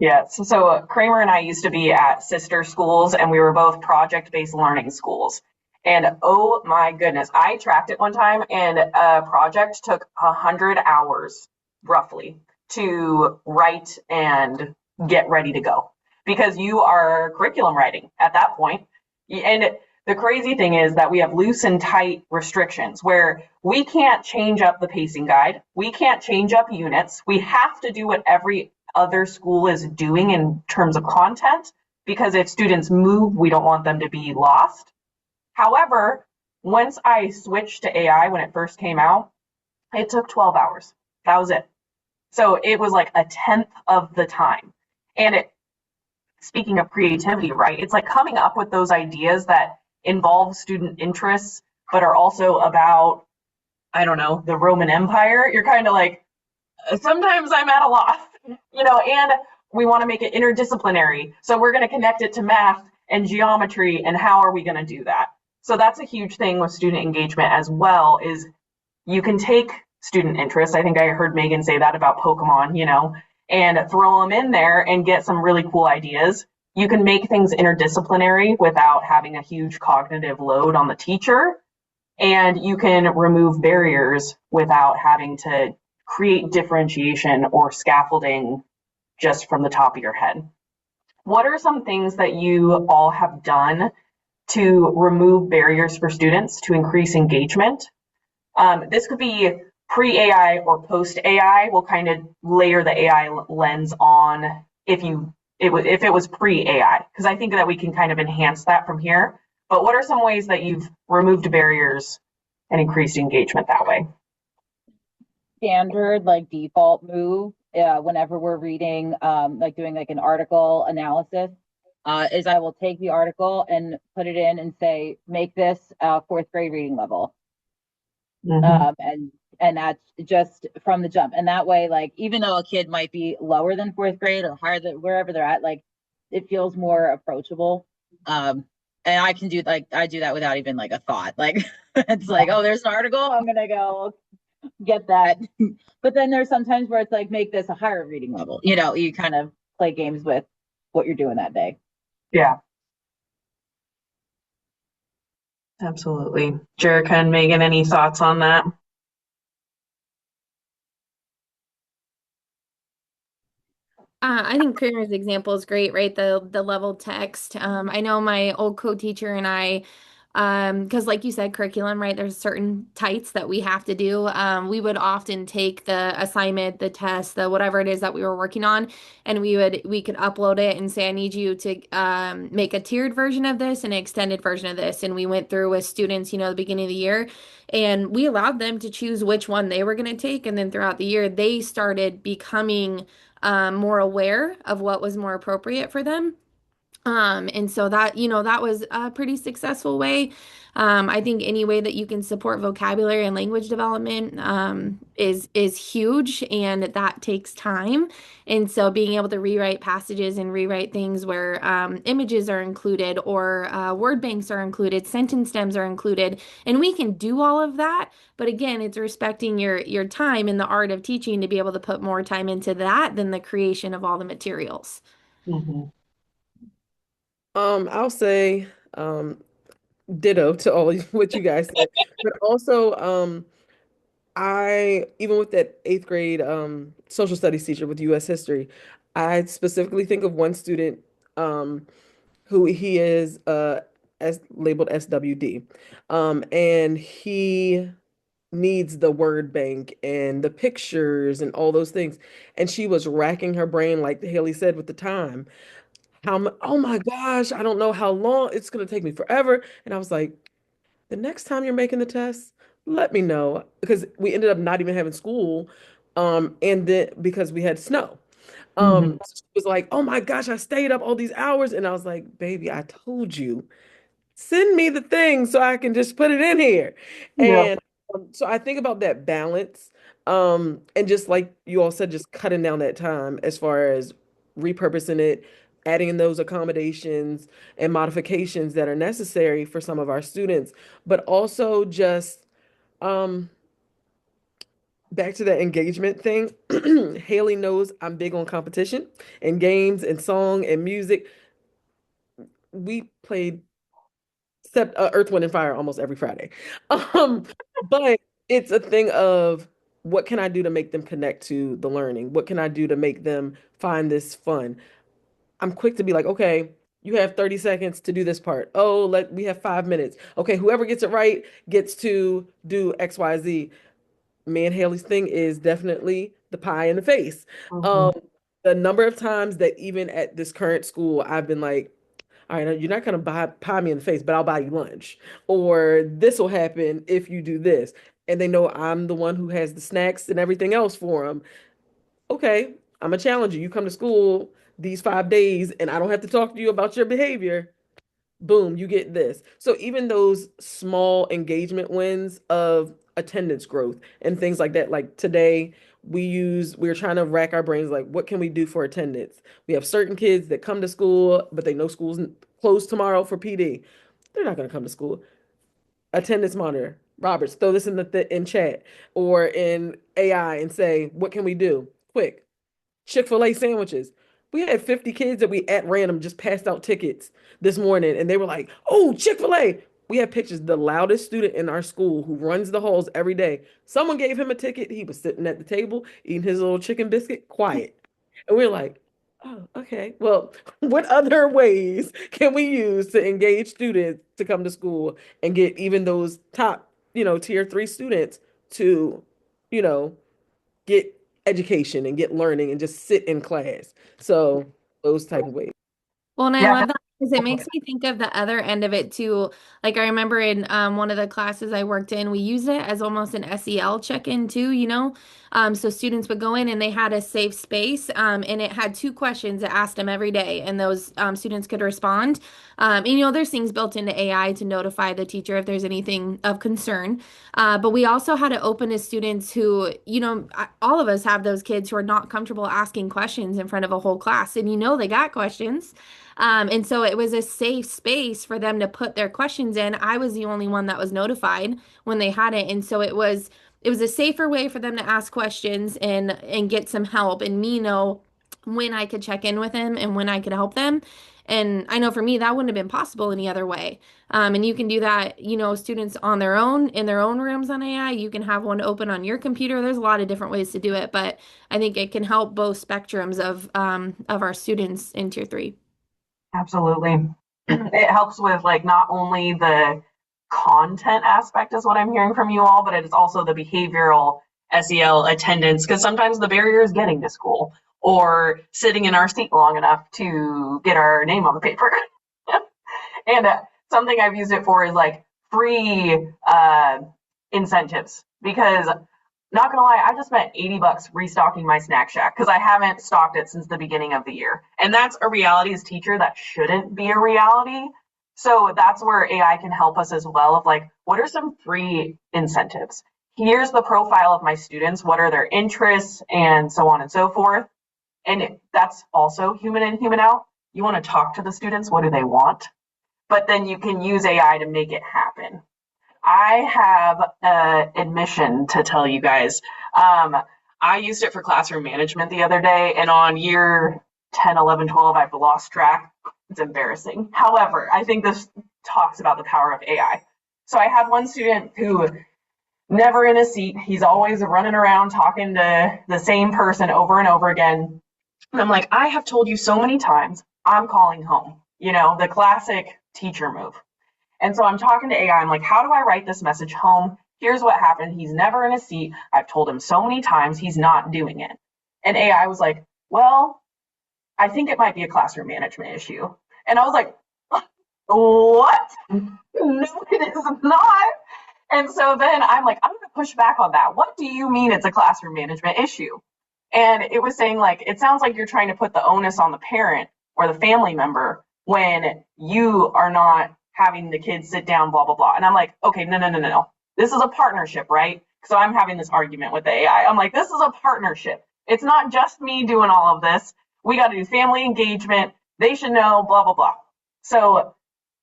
Speaker 2: Yeah. So Kramer and I used to be at sister schools, and we were both project-based learning schools. And oh my goodness, I tracked it one time, and a project took 100 hours roughly to write and get ready to go because you are curriculum writing at that point. And the crazy thing is that we have loose and tight restrictions where we can't change up the pacing guide. We can't change up units. We have to do what every other school is doing in terms of content, because if students move, we don't want them to be lost. However, once I switched to AI when it first came out, it took 12 hours. That was it. So it was like a tenth of the time. And speaking of creativity, right? It's like coming up with those ideas that involve student interests, but are also about, I don't know, the Roman Empire. You're kind of like, sometimes I'm at a loss, and we want to make it interdisciplinary. So we're going to connect it to math and geometry, and how are we going to do that? So that's a huge thing with student engagement as well, is you can take student interest. I think I heard Megan say that about Pokemon, and throw them in there and get some really cool ideas. You can make things interdisciplinary without having a huge cognitive load on the teacher. And you can remove barriers without having to create differentiation or scaffolding just from the top of your head. What are some things that you all have done to remove barriers for students to increase engagement? This could be pre-AI or post-AI. We'll kind of layer the AI lens on if it was pre-AI, because I think that we can kind of enhance that from here. But what are some ways that you've removed barriers and increased engagement that way?
Speaker 3: Standard like default move whenever we're reading like doing like an article analysis is I will take the article and put it in and say make this fourth grade reading level. And that's just from the jump, and that way like even though a kid might be lower than fourth grade or higher than wherever they're at, like it feels more approachable. And I can do I do that without even like a thought, like it's like, oh, there's an article, I'm gonna go get that. But then there's sometimes where it's like make this a higher reading level, you kind of play games with what you're doing that day.
Speaker 2: Yeah, absolutely. Jerica and Megan, any thoughts on that?
Speaker 5: I think Kramer's example is great, right? The level text. I know my old co-teacher and I, because like you said, curriculum, right? There's certain tights that we have to do. We would often take the assignment, the test, the whatever it is that we were working on, and we could upload it and say, I need you to make a tiered version of this and an extended version of this. And we went through with students, the beginning of the year, and we allowed them to choose which one they were going to take. And then throughout the year, they started becoming more aware of what was more appropriate for them. And so that was a pretty successful way. I think any way that you can support vocabulary and language development is huge, and that takes time. And so being able to rewrite passages and rewrite things where images are included or word banks are included, sentence stems are included, and we can do all of that. But again, it's respecting your time in the art of teaching to be able to put more time into that than the creation of all the materials.
Speaker 2: Mm-hmm.
Speaker 4: I'll say ditto to all what you guys said, but also I even with that eighth grade social studies teacher with U.S. history, I specifically think of one student who he is as labeled SWD, and he needs the word bank and the pictures and all those things, and she was racking her brain like Haley said with the time. Oh my gosh, I don't know how long it's going to take me forever. And I was like, the next time you're making the test, let me know because we ended up not even having school, and then because we had snow.
Speaker 2: Mm-hmm.
Speaker 4: So she was like, oh my gosh, I stayed up all these hours, and I was like, baby, I told you, send me the thing so I can just put it in here.
Speaker 2: Yeah.
Speaker 4: And so I think about that balance, and just like you all said, just cutting down that time as far as repurposing it, adding in those accommodations and modifications that are necessary for some of our students, but also just um, back to that engagement thing. Haley knows I'm big on competition and games and song and music. We played except Earth, Wind, and Fire almost every Friday. Um, but it's a thing of what can I do to make them connect to the learning? What can I do to make them find this fun? I'm quick to be like, okay, you have 30 seconds to do this part. Oh, we have 5 minutes. Okay, whoever gets it right gets to do XYZ. Me and Haley's thing is definitely the pie in the face.
Speaker 2: Mm-hmm.
Speaker 4: Um, the number of times that even at this current school, I've been like, all right, you're not gonna pie me in the face, but I'll buy you lunch. Or this will happen if you do this. And they know I'm the one who has the snacks and everything else for them. Okay, I'm gonna challenge you. You come to school these 5 days and I don't have to talk to you about your behavior, boom, you get this. So even those small engagement wins of attendance growth and things like that, like today we're trying to rack our brains, like what can we do for attendance? We have certain kids that come to school, but they know school's closed tomorrow for PD. They're not going to come to school. Attendance monitor. Roberts, throw this in in chat or in AI and say, what can we do? Quick. Chick-fil-A sandwiches. We had 50 kids that we at random just passed out tickets this morning, and they were like, oh, Chick-fil-A. We had pictures. The loudest student in our school who runs the halls every day. Someone gave him a ticket. He was sitting at the table eating his little chicken biscuit, quiet. And we are like, oh, okay. Well, what other ways can we use to engage students to come to school and get even those top, tier 3 students to, you know, get education and get learning and just sit in class. So those type of ways.
Speaker 5: Well, and I
Speaker 2: Yeah.
Speaker 5: love that because it makes me think of the other end of it too. Like I remember in one of the classes I worked in, we used it as almost an SEL check-in too, So students would go in and they had a safe space, and it had 2 questions that asked them every day, and those students could respond. And there's things built into AI to notify the teacher if there's anything of concern. But we also had to open to students who, all of us have those kids who are not comfortable asking questions in front of a whole class, and they got questions. And so it was a safe space for them to put their questions in. I was the only one that was notified when they had it. And so it was a safer way for them to ask questions and get some help and me know when I could check in with them and when I could help them. And I know for me, that wouldn't have been possible any other way. And you can do that, students on their own, in their own rooms on AI. You can have one open on your computer. There's a lot of different ways to do it, but I think it can help both spectrums of our students in tier 3.
Speaker 2: Absolutely. It helps with like not only the content aspect is what I'm hearing from you all, but it is also the behavioral SEL attendance, because sometimes the barrier is getting to school or sitting in our seat long enough to get our name on the paper. And something I've used it for is like free incentives, because not gonna lie, I just spent $80 restocking my snack shack because I haven't stocked it since the beginning of the year. And that's a reality as teacher that shouldn't be a reality. So that's where AI can help us as well, of like, what are some free incentives? Here's the profile of my students, what are their interests, and so on and so forth. And that's also human in, human out. You want to talk to the students, what do they want? But then you can use AI to make it happen. I have an admission to tell you guys. I used it for classroom management the other day, and on year 10, 11, 12, I've lost track. It's embarrassing. However, I think this talks about the power of AI. So I had one student who never in a seat. He's always running around talking to the same person over and over again. And I'm like, I have told you so many times, I'm calling home. The classic teacher move. And so I'm talking to AI. I'm like, how do I write this message home? Here's what happened. He's never in a seat. I've told him so many times he's not doing it. And AI was like, well, I think it might be a classroom management issue. And I was like, what? No, it is not. And so then I'm like, I'm going to push back on that. What do you mean it's a classroom management issue? And it was saying like, it sounds like you're trying to put the onus on the parent or the family member when you are not having the kids sit down, blah, blah, blah. And I'm like, okay, no. This is a partnership, right? So I'm having this argument with the AI. I'm like, this is a partnership. It's not just me doing all of this. We got to do family engagement. They should know, blah, blah, blah. So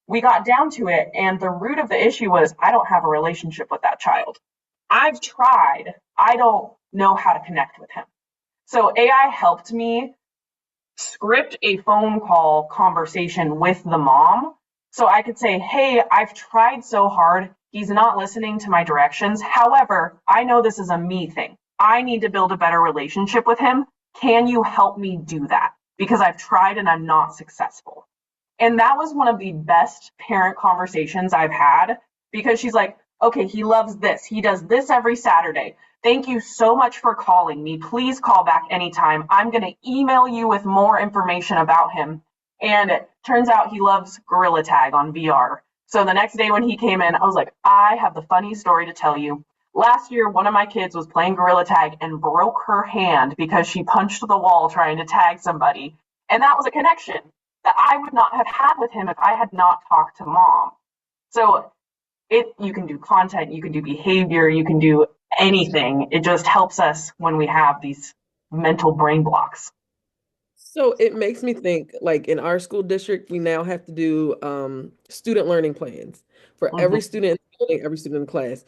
Speaker 2: we got down to it. And the root of the issue was, I don't have a relationship with that child. I've tried. I don't know how to connect with him. So AI helped me script a phone call conversation with the mom. So I could say, hey, I've tried so hard. He's not listening to my directions. However, I know this is a me thing. I need to build a better relationship with him. Can you help me do that? Because I've tried and I'm not successful. And that was one of the best parent conversations I've had, because she's like, okay, he loves this. He does this every Saturday. Thank you so much for calling me. Please call back anytime. I'm going to email you with more information about him. And it turns out he loves Gorilla Tag on VR. So the next day when he came in, I was like, I have the funny story to tell you. Last year, one of my kids was playing Gorilla Tag and broke her hand because she punched the wall trying to tag somebody. And that was a connection that I would not have had with him if I had not talked to mom. So you can do content, you can do behavior, you can do anything. It just helps us when we have these mental brain blocks.
Speaker 4: So it makes me think, like in our school district, we now have to do student learning plans for
Speaker 2: Mhm.
Speaker 4: every student in the building, every student in the class.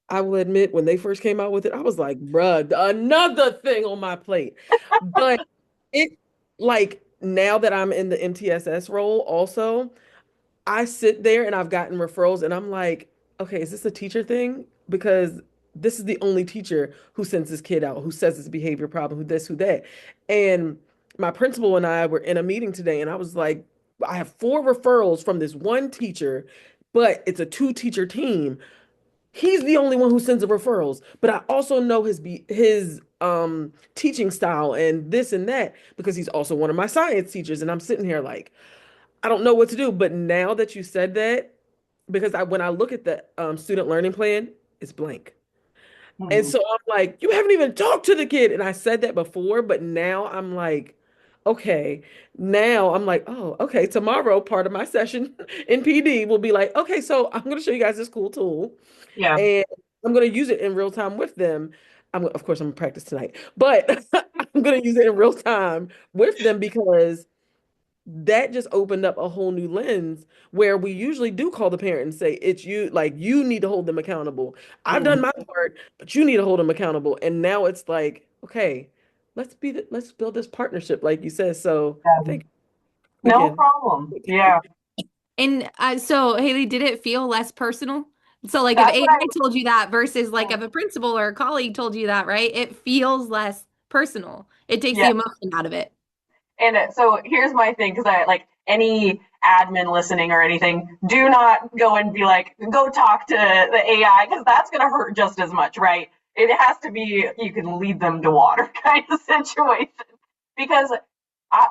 Speaker 4: I will admit, when they first came out with it, I was like, bruh, another thing on my plate. But it, like, now that I'm in the MTSS role also, I sit there and I've gotten referrals and I'm like, okay, is this a teacher thing? Because this is the only teacher who sends this kid out, who says it's a behavior problem, who this, who that. And my principal and I were in a meeting today and I was like, I have 4 referrals from this one teacher, but it's a 2-teacher team. He's the only one who sends the referrals, but I also know his teaching style and this and that because he's also one of my science teachers. And I'm sitting here like, I don't know what to do. But now that you said that, because when I look at the student learning plan, it's blank. And
Speaker 2: Mhm.
Speaker 4: so I'm like, you haven't even talked to the kid. And I said that before, but now I'm like, okay. Now I'm like, oh, okay. Tomorrow, part of my session in PD will be like, okay, so I'm going to show you guys this cool tool
Speaker 2: Yeah.
Speaker 4: and I'm going to use it in real time with them. Of course, I'm going to practice tonight, but I'm going to use it in real time with them because that just opened up a whole new lens where we usually do call the parent and say, it's you, like you need to hold them accountable. I've
Speaker 2: Mhm.
Speaker 4: done my part, but you need to hold them accountable. And now it's like, okay, let's build this partnership, like you said. So
Speaker 2: Yeah.
Speaker 4: thank you
Speaker 2: No
Speaker 4: again.
Speaker 2: problem. Yeah.
Speaker 5: And so, Haley, did it feel less personal? So, like, if
Speaker 2: That's what
Speaker 5: AI told you that versus like
Speaker 2: I,
Speaker 5: if a principal or a colleague told you that, right? It feels less personal. It takes the
Speaker 2: yeah.
Speaker 5: emotion out of it.
Speaker 2: And so here's my thing, because I like any admin listening or anything, do not go and be like, go talk to the AI, because that's going to hurt just as much, right? It has to be, you can lead them to water kind of situation. Because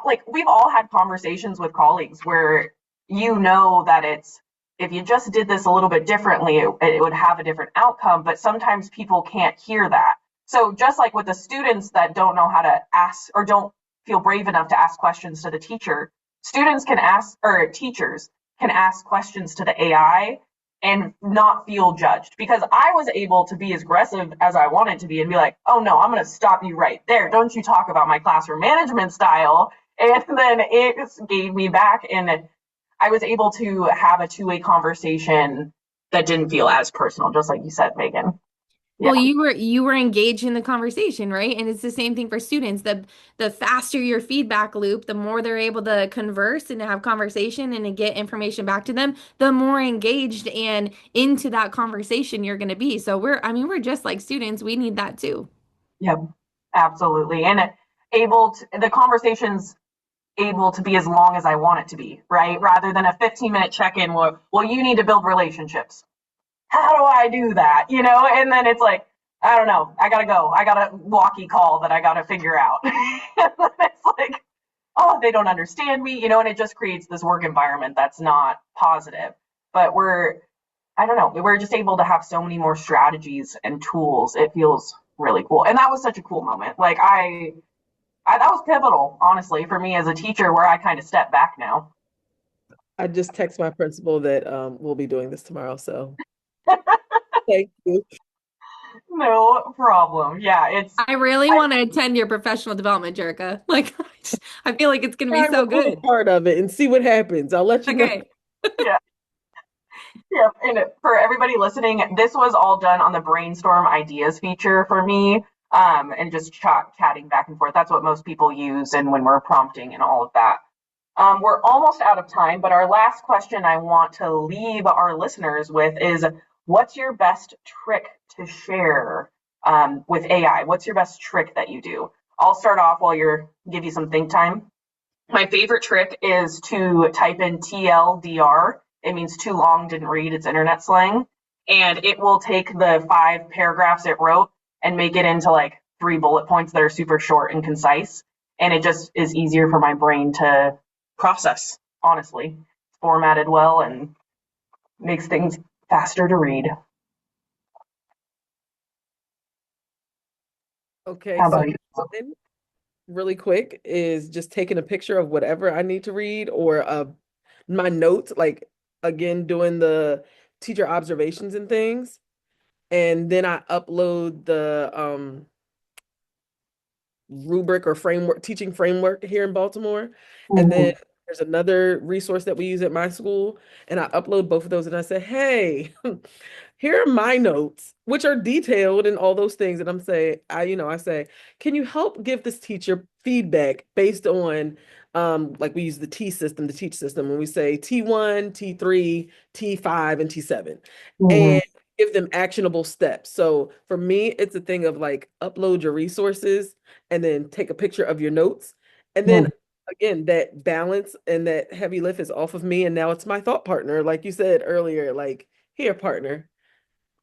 Speaker 2: like we've all had conversations with colleagues where you know that it's, if you just did this a little bit differently, it would have a different outcome, but sometimes people can't hear that. So just like with the students that don't know how to ask or don't feel brave enough to ask questions to the teacher, students can ask, or teachers can ask questions to the AI and not feel judged, because I was able to be as aggressive as I wanted to be and be like, oh no, I'm going to stop you right there. Don't you talk about my classroom management style. And then it gave me back, and I was able to have a two-way conversation that didn't feel as personal, just like you said, Megan. Yeah.
Speaker 5: Well, you were engaged in the conversation, right? And it's the same thing for students. The faster your feedback loop, the more they're able to converse and to have conversation and to get information back to them, the more engaged and into that conversation you're going to be. So I mean, we're just like students. We need that too.
Speaker 2: Yep. Absolutely. And the conversation's able to be as long as I want it to be, right? Rather than a 15-minute check-in where, well, you need to build relationships. How do I do that? And then it's like, I don't know. I gotta go. I got a walkie call that I gotta figure out. And then it's like, oh, they don't understand me, and it just creates this work environment that's not positive. But I don't know, we're just able to have so many more strategies and tools. It feels really cool. And that was such a cool moment. Like that was pivotal, honestly, for me as a teacher, where I kind of step back now.
Speaker 4: I just text my principal that we'll be doing this tomorrow. So thank you.
Speaker 2: No problem. Yeah,
Speaker 5: I really want to attend your professional development, Jerica. Like, I feel like it's going to be
Speaker 4: I
Speaker 5: so
Speaker 4: will be a
Speaker 5: good.
Speaker 4: part of it and see what happens. I'll let you know.
Speaker 5: Okay.
Speaker 2: yeah. Yeah, and for everybody listening, this was all done on the brainstorm ideas feature for me, and just chatting back and forth. That's what most people use, and when we're prompting and all of that. We're almost out of time, but our last question I want to leave our listeners with is, what's your best trick to share with AI? What's your best trick that you do? I'll start off while give you some think time. My favorite trick is to type in TLDR. It means too long, didn't read. It's internet slang. And it will take the 5 paragraphs it wrote and make it into like 3 bullet points that are super short and concise. And it just is easier for my brain to process, honestly. It's formatted well and makes things faster to read.
Speaker 4: Okay,
Speaker 2: How
Speaker 4: so
Speaker 2: about you?
Speaker 4: really quick is just taking a picture of whatever I need to read or my notes, like again, doing the teacher observations and things. And then I upload the rubric or framework, teaching framework here in Baltimore. And then there's another resource that we use at my school, and I upload both of those and I say, hey, here are my notes, which are detailed and all those things. And I say, can you help give this teacher feedback based on, like we use the T system, the teach system, when we say T1, T3, T5, and T7, and give them actionable steps. So for me, it's a thing of like upload your resources and then take a picture of your notes. And then again, that balance and that heavy lift is off of me. And now it's my thought partner, like you said earlier, like, here, partner.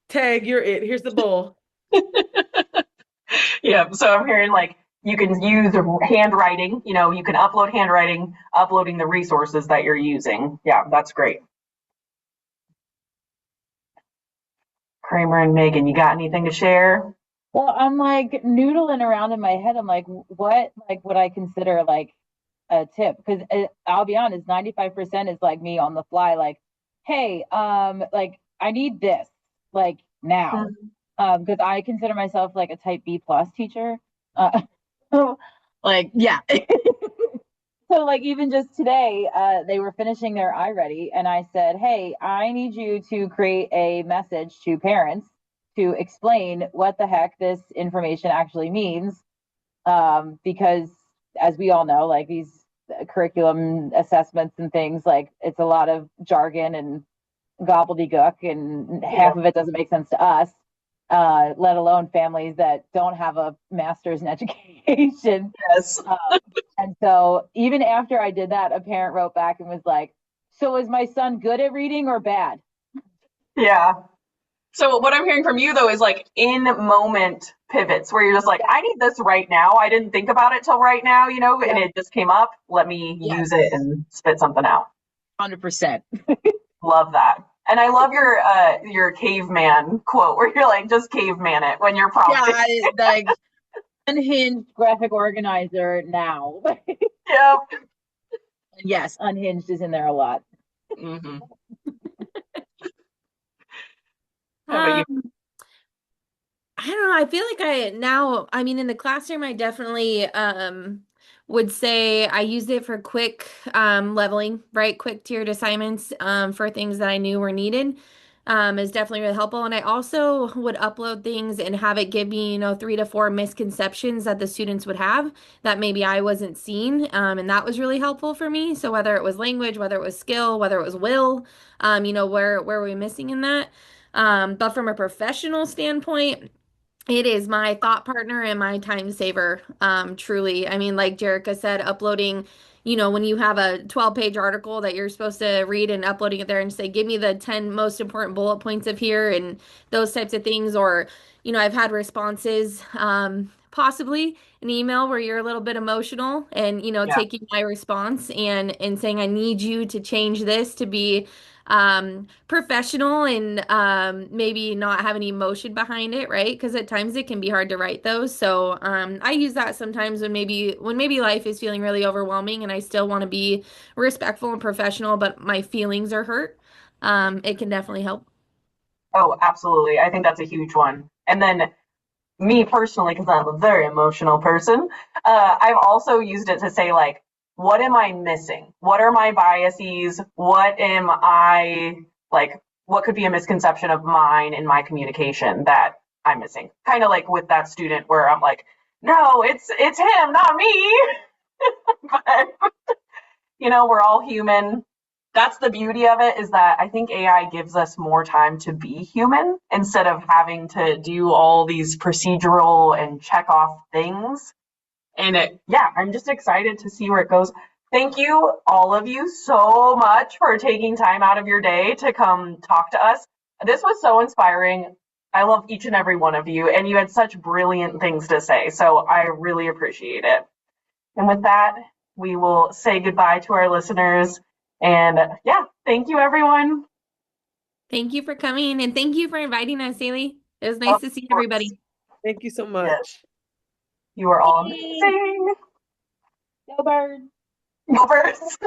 Speaker 4: Tag, you're it. Here's the ball.
Speaker 2: Yeah, so I'm hearing like you can use handwriting, you can upload handwriting, uploading the resources that you're using. Yeah, that's great. Kramer and Megan, you got anything to share?
Speaker 3: Well, I'm like noodling around in my head. I'm like, what like would I consider like a tip? Because I'll be honest, 95% is like me on the fly, like, hey, like I need this like now. Because I consider myself like a type B plus teacher. Like, yeah. So like even just today, they were finishing their iReady, and I said, hey, I need you to create a message to parents to explain what the heck this information actually means. Because as we all know, like these curriculum assessments and things, like it's a lot of jargon and gobbledygook, and half of it doesn't make sense to us, let alone families that don't have a master's in education.
Speaker 2: Yes.
Speaker 3: And so even after I did that, a parent wrote back and was like, so is my son good at reading or bad?
Speaker 2: Yeah. So what I'm hearing from you though is like in moment pivots where you're just like, I need this right now. I didn't think about it till right now, and it just came up. Let me use it and spit something out.
Speaker 3: 100%.
Speaker 2: Love that. And I love your caveman quote where you're like, just caveman it when you're prompting.
Speaker 3: Yeah, like unhinged graphic organizer now.
Speaker 2: Yep.
Speaker 3: Yes, unhinged is in there a lot.
Speaker 2: Mm-hmm. How about you?
Speaker 5: I don't know. I feel like I mean, in the classroom, I definitely would say I used it for quick leveling, right? Quick tiered assignments for things that I knew were needed is definitely really helpful. And I also would upload things and have it give me, 3 to 4 misconceptions that the students would have that maybe I wasn't seeing. And that was really helpful for me. So whether it was language, whether it was skill, whether it was will, where were we missing in that? But from a professional standpoint, it is my thought partner and my time saver, truly. I mean, like Jerica said, uploading, when you have a 12-page article that you're supposed to read and uploading it there and say, give me the 10 most important bullet points of here and those types of things. Or, I've had responses, possibly an email where you're a little bit emotional and,
Speaker 2: Yeah.
Speaker 5: taking my response and saying, I need you to change this to be professional and maybe not have any emotion behind it, right? Because at times it can be hard to write those. So I use that sometimes when maybe life is feeling really overwhelming and I still want to be respectful and professional, but my feelings are hurt. It can definitely help.
Speaker 2: Oh, absolutely. I think that's a huge one. And then me personally, because I'm a very emotional person, I've also used it to say, like, what am I missing? What are my biases? What am I, like, what could be a misconception of mine in my communication that I'm missing? Kind of like with that student where I'm like, no, it's him, not me. But, we're all human. That's the beauty of it, is that I think AI gives us more time to be human instead of having to do all these procedural and check off things. And I'm just excited to see where it goes. Thank you, all of you, so much for taking time out of your day to come talk to us. This was so inspiring. I love each and every one of you, and you had such brilliant things to say. So I really appreciate it. And with that, we will say goodbye to our listeners. And thank you, everyone.
Speaker 5: Thank you for coming and thank you for inviting us, Hayley. It was nice to see everybody.
Speaker 4: Thank you so
Speaker 2: Yes.
Speaker 4: much.
Speaker 2: You are all amazing.
Speaker 3: Go birds.
Speaker 2: Go Birds.